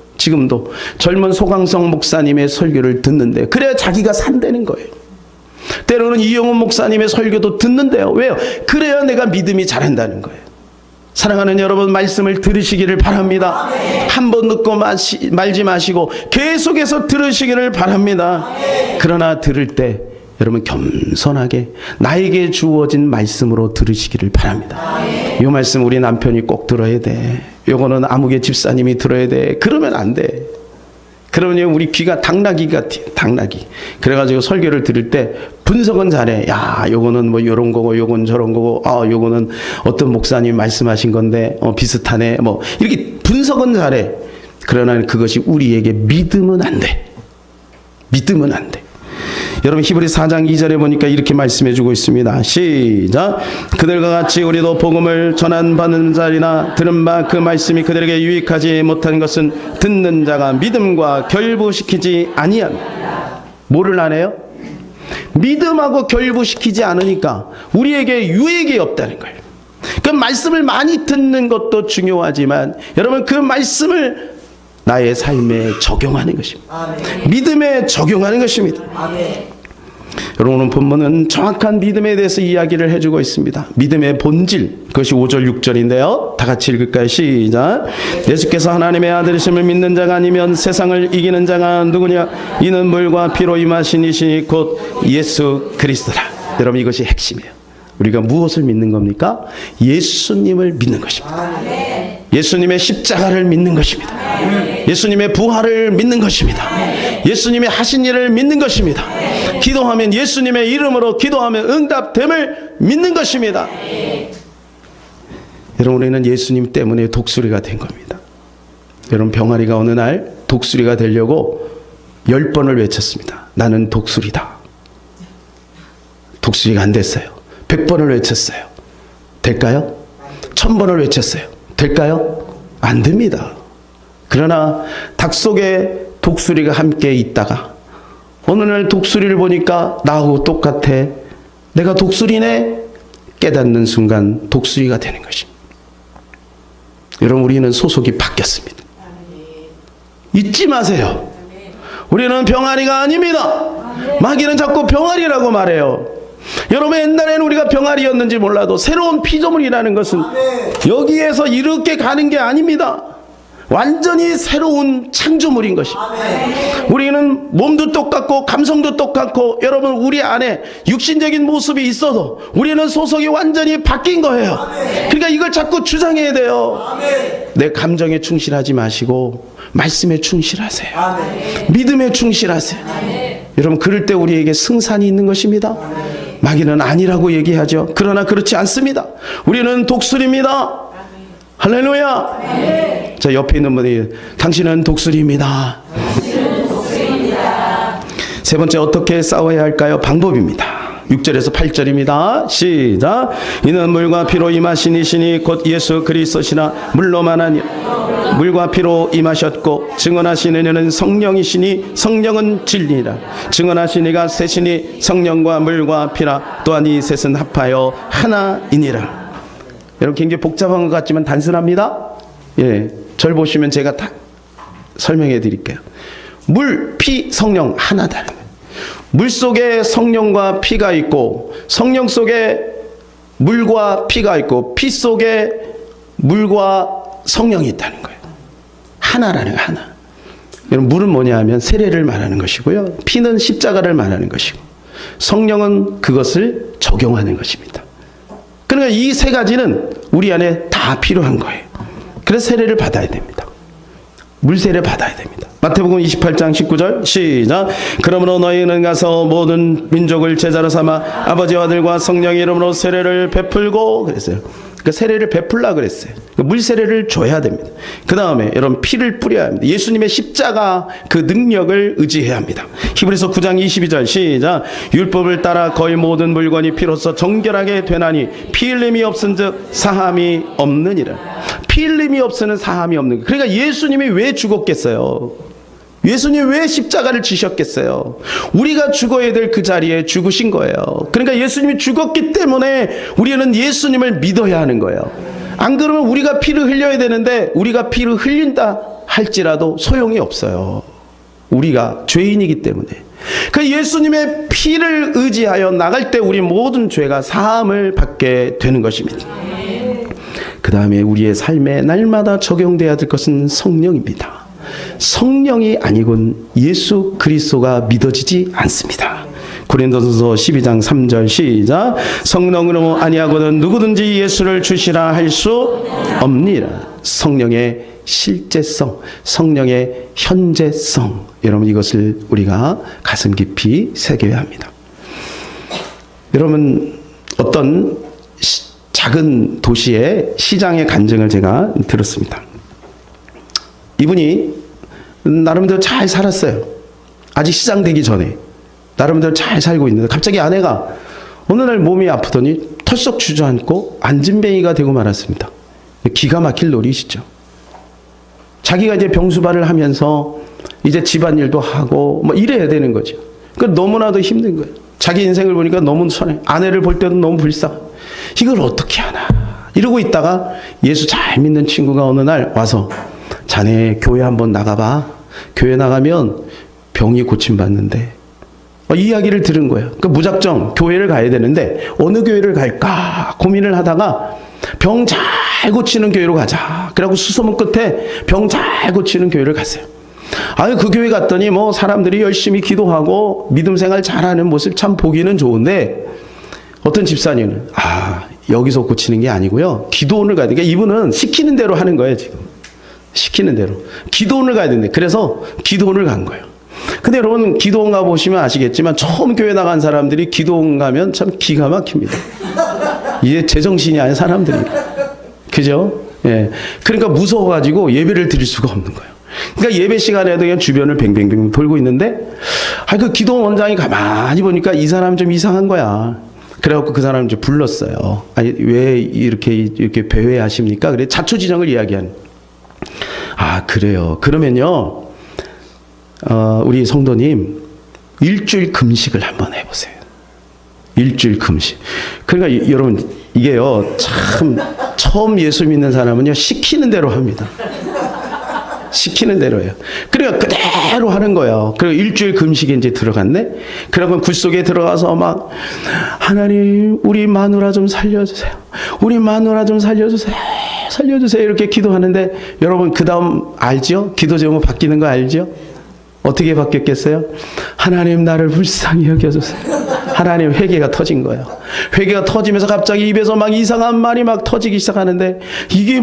젊은 소강성 목사님의 설교를 듣는데, 그래야 자기가 산다는 거예요. 때로는 이영훈 목사님의 설교도 듣는데요. 왜요? 그래야 내가 믿음이 자란다는 거예요. 사랑하는 여러분, 말씀을 들으시기를 바랍니다. 한 번 듣고 말지 마시고 계속해서 들으시기를 바랍니다. 그러나 들을 때 여러분 겸손하게 나에게 주어진 말씀으로 들으시기를 바랍니다. 이 말씀 우리 남편이 꼭 들어야 돼. 요거는 아무개 집사님이 들어야 돼. 그러면 안 돼. 그러면 우리 귀가 당나귀 같아요. 당나귀. 그래가지고 설교를 들을 때 분석은 잘해. 야, 요거는 뭐 요런 거고, 요건 저런 거고, 요거는 어떤 목사님이 말씀하신 건데, 비슷하네. 뭐, 이렇게 분석은 잘해. 그러나 그것이 우리에게 믿으면 안 돼. 믿으면 안 돼. 여러분 히브리 4장 2절에 보니까 이렇게 말씀해 주고 있습니다. 시작. 그들과 같이 우리도 복음을 전한받는 자리나 들은 바 그 말씀이 그들에게 유익하지 못한 것은 듣는 자가 믿음과 결부시키지 아니함이라. 뭐를 안 해요? 믿음하고 결부시키지 않으니까 우리에게 유익이 없다는 거예요. 그 말씀을 많이 듣는 것도 중요하지만 여러분 그 말씀을 나의 삶에 적용하는 것입니다. 아멘. 믿음에 적용하는 것입니다. 아멘. 여러분 오늘 본문은 정확한 믿음에 대해서 이야기를 해주고 있습니다. 믿음의 본질, 그것이 5절 6절인데요. 다 같이 읽을까요? 시작. 예수께서 하나님의 아들이심을 믿는 자가 아니면 세상을 이기는 자가 누구냐? 이는 물과 피로 임하신 이시니 곧 예수 그리스도라. 여러분 이것이 핵심이에요. 우리가 무엇을 믿는 겁니까? 예수님을 믿는 것입니다. 예수님의 십자가를 믿는 것입니다. 예수님의 부활을 믿는 것입니다. 예수님의 하신 일을 믿는 것입니다. 기도하면 예수님의 이름으로 기도하면 응답됨을 믿는 것입니다. 여러분 우리는 예수님 때문에 독수리가 된 겁니다. 여러분 병아리가 어느 날 독수리가 되려고 10번을 외쳤습니다. 나는 독수리다. 독수리가 안 됐어요. 100번을 외쳤어요. 될까요? 1000번을 외쳤어요. 될까요? 안 됩니다. 그러나 닭 속에 독수리가 함께 있다가 어느 날 독수리를 보니까 나하고 똑같아. 내가 독수리네? 깨닫는 순간 독수리가 되는 것입니다. 여러분 우리는 소속이 바뀌었습니다. 잊지 마세요. 우리는 병아리가 아닙니다. 마귀는 자꾸 병아리라고 말해요. 여러분 옛날에는 우리가 병아리였는지 몰라도 새로운 피조물이라는 것은 여기에서 이렇게 가는 게 아닙니다. 완전히 새로운 창조물인 것입니다. 우리는 몸도 똑같고 감성도 똑같고 여러분 우리 안에 육신적인 모습이 있어도 우리는 소속이 완전히 바뀐 거예요. 그러니까 이걸 자꾸 주장해야 돼요. 내 감정에 충실하지 마시고 말씀에 충실하세요. 믿음에 충실하세요. 여러분 그럴 때 우리에게 승산이 있는 것입니다. 마귀는 아니라고 얘기하죠. 그러나 그렇지 않습니다. 우리는 독수리입니다. 할렐루야. 네. 자 옆에 있는 분이 당신은 독수리입니다. 세 번째 어떻게 싸워야 할까요? 방법입니다. 6절에서 8절입니다. 시작. 이는 물과 피로 임하신 이시니 곧 예수 그리스도시나 물로만 아니 물과 피로 임하셨고 증언하신 이는 성령이시니 성령은 진리라. 증언하신 이가 셋이니 성령과 물과 피라. 또한 이 셋은 합하여 하나이니라. 여러분 굉장히 복잡한 것 같지만 단순합니다. 예, 절 보시면 제가 다 설명해 드릴게요. 물, 피, 성령 하나다. 물 속에 성령과 피가 있고 성령 속에 물과 피가 있고 피 속에 물과 성령이 있다는 거예요. 하나라는 거예요. 하나. 여러분 물은 뭐냐 하면 세례를 말하는 것이고요. 피는 십자가를 말하는 것이고 성령은 그것을 적용하는 것입니다. 그러니까 이 세 가지는 우리 안에 다 필요한 거예요. 그래서 세례를 받아야 됩니다. 물세례 받아야 됩니다. 마태복음 28장 19절 시작. 그러므로 너희는 가서 모든 민족을 제자로 삼아 아버지와 아들과 성령의 이름으로 세례를 베풀고 그랬어요. 그 세례를 베풀라 그랬어요. 물 세례를 줘야 됩니다. 그 다음에 여러분 피를 뿌려야 합니다. 예수님의 십자가 그 능력을 의지해야 합니다. 히브리서 9장 22절 시작. 율법을 따라 거의 모든 물건이 피로써 정결하게 되나니 피 흘림이 없은즉 사함이 없느니라. 피 흘림이 없으면 사함이 없는 거예요. 그러니까 예수님이 왜 죽었겠어요? 예수님 왜 십자가를 지셨겠어요? 우리가 죽어야 될 그 자리에 죽으신 거예요. 그러니까 예수님이 죽었기 때문에 우리는 예수님을 믿어야 하는 거예요. 안 그러면 우리가 피를 흘려야 되는데 우리가 피를 흘린다 할지라도 소용이 없어요. 우리가 죄인이기 때문에. 그 예수님의 피를 의지하여 나갈 때 우리 모든 죄가 사함을 받게 되는 것입니다. 그 다음에 우리의 삶에 날마다 적용돼야 될 것은 성령입니다. 성령이 아니곤 예수 그리스도가 믿어지지 않습니다. 고린도전서 12장 3절 시작. 성령으로 아니하고는 누구든지 예수를 주시라 할 수 없니라. 성령의 실제성, 성령의 현재성, 여러분 이것을 우리가 가슴 깊이 새겨야 합니다. 여러분 어떤 작은 도시의 시장의 간증을 제가 들었습니다. 이분이 나름대로 잘 살았어요. 아직 시장 되기 전에 나름대로 잘 살고 있는데 갑자기 아내가 어느 날 몸이 아프더니 털썩 주저앉고 안진뱅이가 되고 말았습니다. 기가 막힐 노릇이죠. 자기가 이제 병수발을 하면서 이제 집안일도 하고 뭐 이래야 되는 거죠. 그러니까 너무나도 힘든 거예요. 자기 인생을 보니까 너무 손해. 아내를 볼 때도 너무 불쌍. 이걸 어떻게 하나 이러고 있다가 예수 잘 믿는 친구가 어느 날 와서 자네 교회 한번 나가봐. 교회 나가면 병이 고침받는데 이 이야기를 들은 거예요. 그러니까 무작정 교회를 가야 되는데 어느 교회를 갈까 고민을 하다가 병 잘 고치는 교회로 가자. 그래갖고 수소문 끝에 병 잘 고치는 교회를 갔어요. 아니 그 교회 갔더니 뭐 사람들이 열심히 기도하고 믿음 생활 잘하는 모습 참 보기는 좋은데 어떤 집사님은 여기서 고치는 게 아니고요. 기도원을 가야 돼. 그러니까 이분은 시키는 대로 하는 거예요. 지금 시키는 대로 기도원을 가야 되는데 그래서 기도원을 간 거예요. 근데 여러분 기도원 가보시면 아시겠지만 처음 교회 나간 사람들이 기도원 가면 참 기가 막힙니다. 이게 제정신이 아닌 사람들입니다. 그죠? 예. 그러니까 무서워가지고 예배를 드릴 수가 없는 거예요. 그러니까 예배 시간에도 그냥 주변을 뱅뱅뱅 돌고 있는데 그 기도원 원장이 가만히 보니까 이 사람 좀 이상한 거야. 그래갖고 그 사람을 이제 불렀어요. 아니 왜 이렇게 배회하십니까? 그래 자초지정을 이야기한. 그래요. 그러면요. 우리 성도님 일주일 금식을 한번 해보세요. 일주일 금식. 그러니까 여러분 이게요 참 처음 예수 믿는 사람은요 시키는 대로 합니다. 시키는 대로 해요. 그러니까 그대로 하는 거예요. 그리고 일주일 금식에 이제 들어갔네. 그러면 굴 속에 들어가서 막 하나님 우리 마누라 좀 살려주세요. 우리 마누라 좀 살려주세요. 살려주세요. 이렇게 기도하는데 여러분 그 다음 알죠? 기도 제목 바뀌는 거 알죠? 어떻게 바뀌었겠어요? 하나님 나를 불쌍히 여겨주세요. 하나님 회개가 터진 거예요. 회개가 터지면서 갑자기 입에서 막 이상한 말이 막 터지기 시작하는데 이게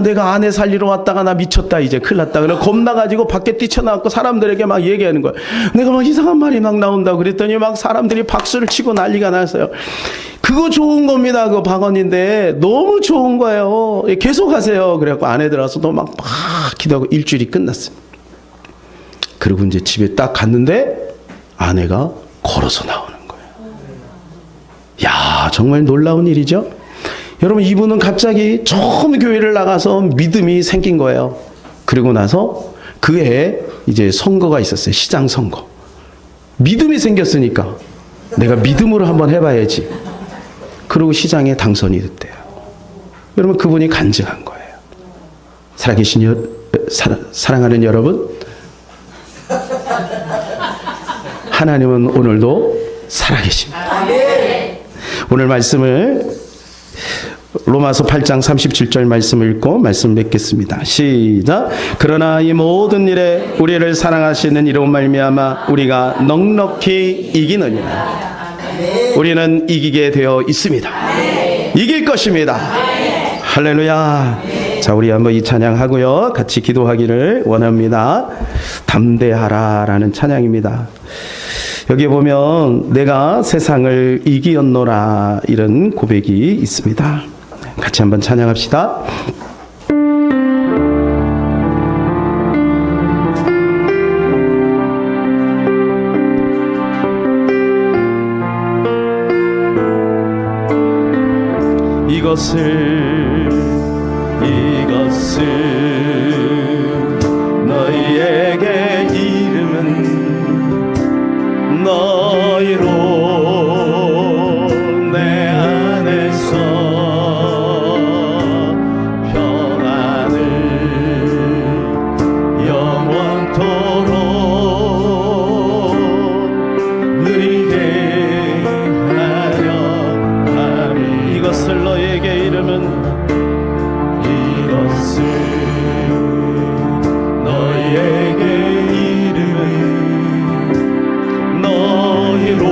내가 아내 살리러 왔다가 나 미쳤다 이제 큰일 났다. 그래 겁나가지고 밖에 뛰쳐나왔고 사람들에게 막 얘기하는 거예요. 내가 막 이상한 말이 막 나온다고 그랬더니 막 사람들이 박수를 치고 난리가 났어요. 그거 좋은 겁니다. 그거 박언인데 너무 좋은 거예요. 계속 하세요. 그래갖고 아내 들어와서도 막 기도하고 일주일이 끝났습니다. 그리고 이제 집에 딱 갔는데 아내가 걸어서 나오는 거예요. 야, 정말 놀라운 일이죠? 여러분, 이분은 갑자기 처음 교회를 나가서 믿음이 생긴 거예요. 그리고 나서 그 해에 이제 선거가 있었어요. 시장 선거. 믿음이 생겼으니까 내가 믿음으로 한번 해봐야지. 그리고 시장에 당선이 됐대요. 여러분, 그분이 간증한 거예요. 살아계신 사랑하는 여러분, 하나님은 오늘도 살아계십니다. 오늘 말씀을 로마서 8장 37절 말씀을 읽고 말씀 맺겠습니다. 시작. 그러나 이 모든 일에 우리를 사랑하시는 이로 말미암아 우리가 넉넉히 이기느니라. 우리는 이기게 되어 있습니다. 이길 것입니다. 할렐루야. 자, 우리 한번 이 찬양하고요. 같이 기도하기를 원합니다. 담대하라라는 찬양입니다. 여기 보면 내가 세상을 이기었노라 이런 고백이 있습니다. 같이 한번 찬양합시다. 이것을 너희에게 이것을 너에게 이름은 이것을 너에게 이름은 너희로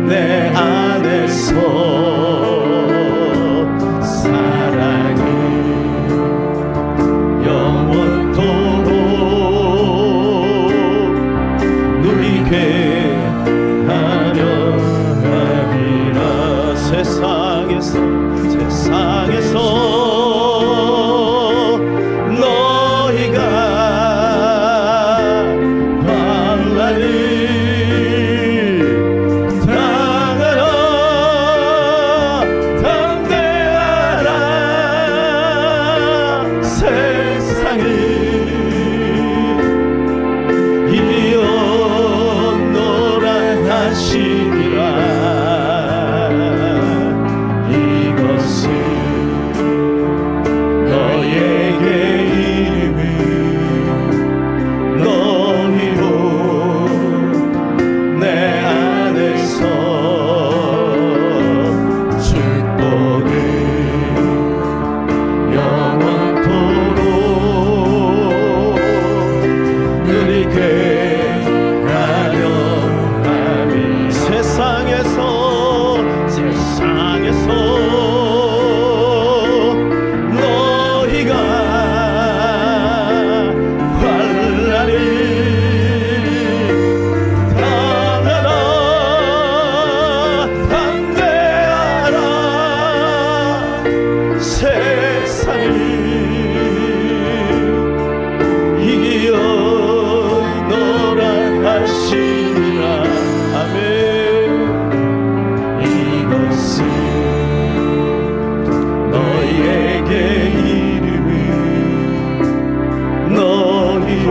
내 안에서 사랑을 영원토록 누리게 하려 함이라. 세상에서 너희가 환난을 당하라. 담대하라. 세상을 이겨노라 하시니라. 이것을 너에게 이름은 너희로 내 안에서 축복을 영원토록 누리게 하려 함이. 세상에서 너희가 환난을 당하라. 담대하라. 세상을 이겨노라 하시니라. 아멘. 이것을 너희에게 이름은 너희로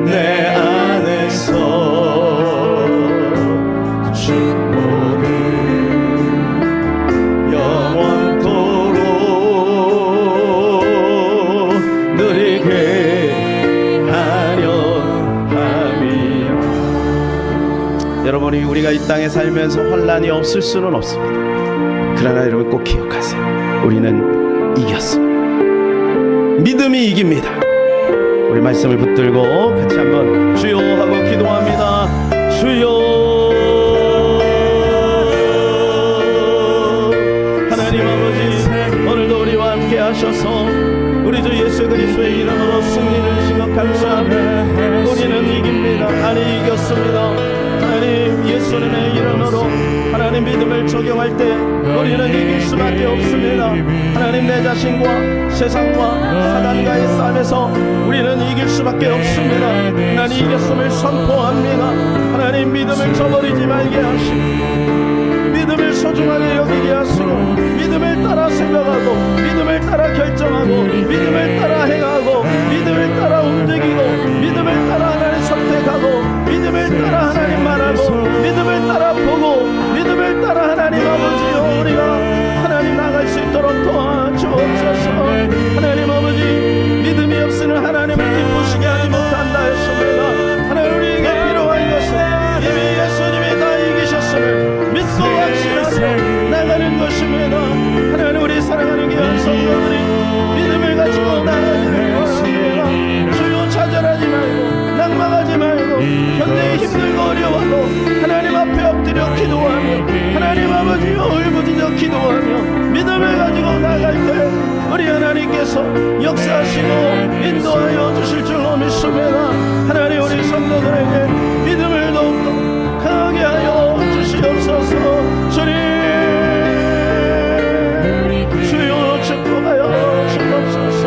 내 안에서 축복을 영원토록 누리게 하려 함이라. 여러분이 우리가 이 땅에 살면서 환난이 없을 수는 없습니다. 그러나 여러분 꼭 기억하세요. 우리는 이겼습니다. 믿음이 이깁니다. 우리 말씀을 붙들고 같이 한번 주여 하고 기도합니다. 주여. 하나님 아버지, 오늘도 우리와 함께 하셔서 우리 주 예수 그리스도의 이름으로 승리를 주시며 감사합니다. 우리는 이깁니다. 아니 이겼습니다. 하나님 예수님의 이름으로 하나님 믿음을 적용할 때 우리는 이길 수밖에 없습니다. 하나님 내 자신과 세상과 사단과의 싸움에서 우리는 이길 수밖에 없습니다. 하나님 이겼음을 선포합니다. 하나님 믿음을 저버리지 말게 하시고 믿음을 소중하게 여기게 하시고 믿음을 따라 생각하고 믿음을 따라 결정하고 믿음을 따라 행하고 믿음을 따라 움직이고 믿음을 따라 하나님 선택하고 믿음을 따라 하나님 말하고 믿음을 따라 보고 믿음을 따라 하나님 아버지요 우리가 하나님 나갈 수 있도록 도와주옵소서. 하나님 아버지 믿음이 없으면 하나님을 기쁘시게 하지 못한다 했습니다. 하나님 우리에게 필요한 것은 이미 예수님이 다 이기셨음을 믿고 확신하며 나가는 것입니다. 하나님 우리 사랑하는 귀한 성도들이 믿음을 가지고 나가기를 원합니다. 주여 좌절하지 말고 낙망하지 말고 현대에 힘들고 어려워도 하나님 앞에 엎드려 기도하며 하나님 아버지 울부짖어 기도하며 믿음을 가지고 나갈 때 우리 하나님께서 역사하시고 인도하여 주실 줄로 믿습니다. 하나님 우리 성도들에게 믿음을 더욱더 강하게 하여 주시옵소서. 주님 주여 축복하여 주옵소서.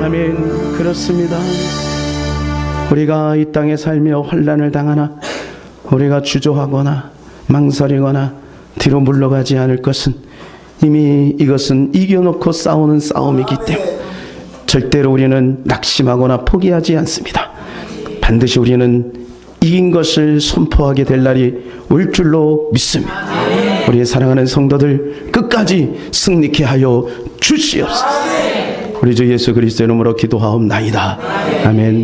아멘. 그렇습니다. 우리가 이 땅에 살며 환난을 당하나 우리가 주저하거나 망설이거나 뒤로 물러가지 않을 것은 이미 이것은 이겨놓고 싸우는 싸움이기 때문에 절대로 우리는 낙심하거나 포기하지 않습니다. 반드시 우리는 이긴 것을 선포하게 될 날이 올 줄로 믿습니다. 우리의 사랑하는 성도들 끝까지 승리케 하여 주시옵소서. 우리 주 예수 그리스도의 이름으로 기도하옵나이다. 아멘.